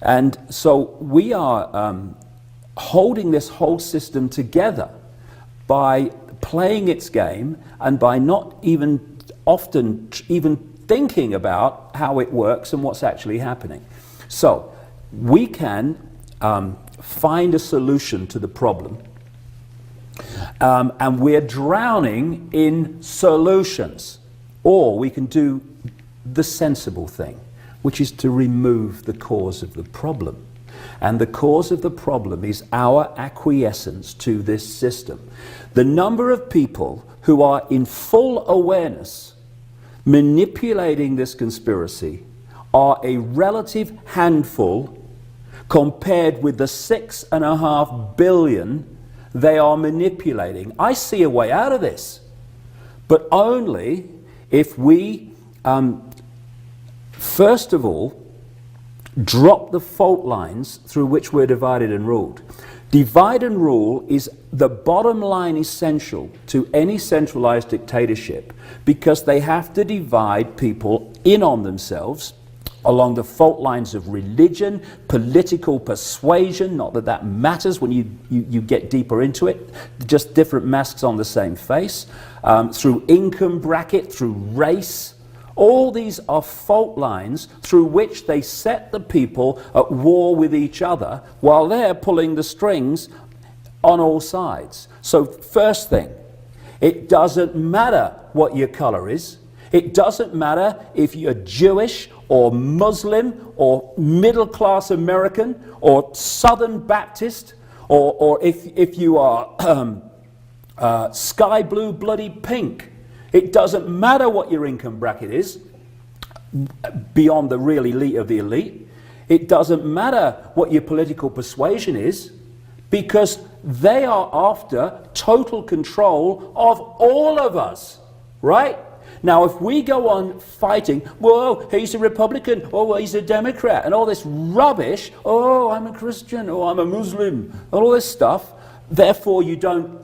And so we are holding this whole system together by playing its game and by not even often even thinking about how it works and what's actually happening. So we can find a solution to the problem, and we're drowning in solutions. Or we can do the sensible thing, which is to remove the cause of the problem. And the cause of the problem is our acquiescence to this system. The number of people who are in full awareness manipulating this conspiracy are a relative handful compared with the 6.5 billion they are manipulating. I see a way out of this, but only if we first of all drop the fault lines through which we're divided and ruled. Divide and rule is the bottom line essential to any centralized dictatorship, because they have to divide people in on themselves along the fault lines of religion, political persuasion, not that that matters when you get deeper into it, just different masks on the same face, through income bracket, through race. All these are fault lines through which they set the people at war with each other while they're pulling the strings on all sides. So first thing, it doesn't matter what your color is. It doesn't matter if you're Jewish or Muslim or middle-class American or Southern Baptist, or if you are sky blue, bloody pink. It doesn't matter what your income bracket is, beyond the real elite of the elite. It doesn't matter what your political persuasion is, because they are after total control of all of us, right? Now, if we go on fighting, whoa, he's a Republican, oh, he's a Democrat, and all this rubbish, oh, I'm a Christian, oh, I'm a Muslim, and all this stuff, therefore you don't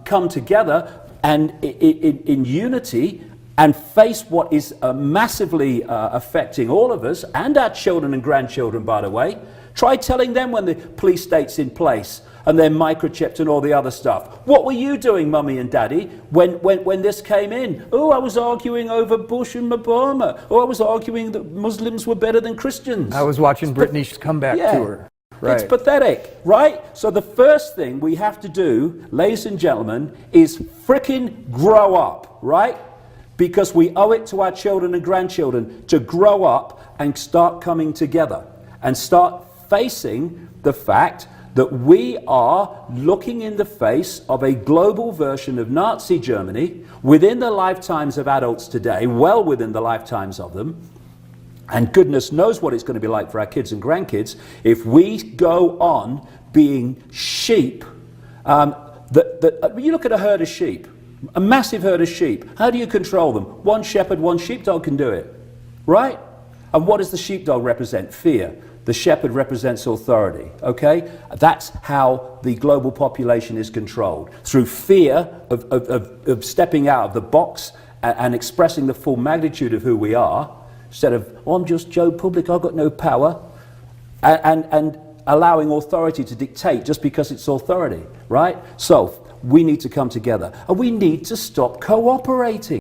come together and in unity and face what is massively affecting all of us and our children and grandchildren, by the way. Try telling them when the police state's in place and they're microchipped and all the other stuff. What were you doing, Mummy and Daddy, when this came in? Oh, I was arguing over Bush and Obama. Oh, I was arguing that Muslims were better than Christians. I was watching Britney's comeback tour. Right. It's pathetic, right? So the first thing we have to do, ladies and gentlemen, is frickin' grow up, right? Because we owe it to our children and grandchildren to grow up and start coming together and start facing the fact that we are looking in the face of a global version of Nazi Germany within the lifetimes of adults today, well within the lifetimes of them. And goodness knows what it's going to be like for our kids and grandkids if we go on being sheep. You look at a herd of sheep, a massive herd of sheep. How do you control them? One shepherd, one sheepdog can do it, right? And what does the sheepdog represent? Fear. The shepherd represents authority, okay? That's how the global population is controlled, through fear of stepping out of the box and expressing the full magnitude of who we are, instead of, oh, I'm just Joe Public, I've got no power, and allowing authority to dictate just because it's authority, right? So we need to come together, and we need to stop cooperating.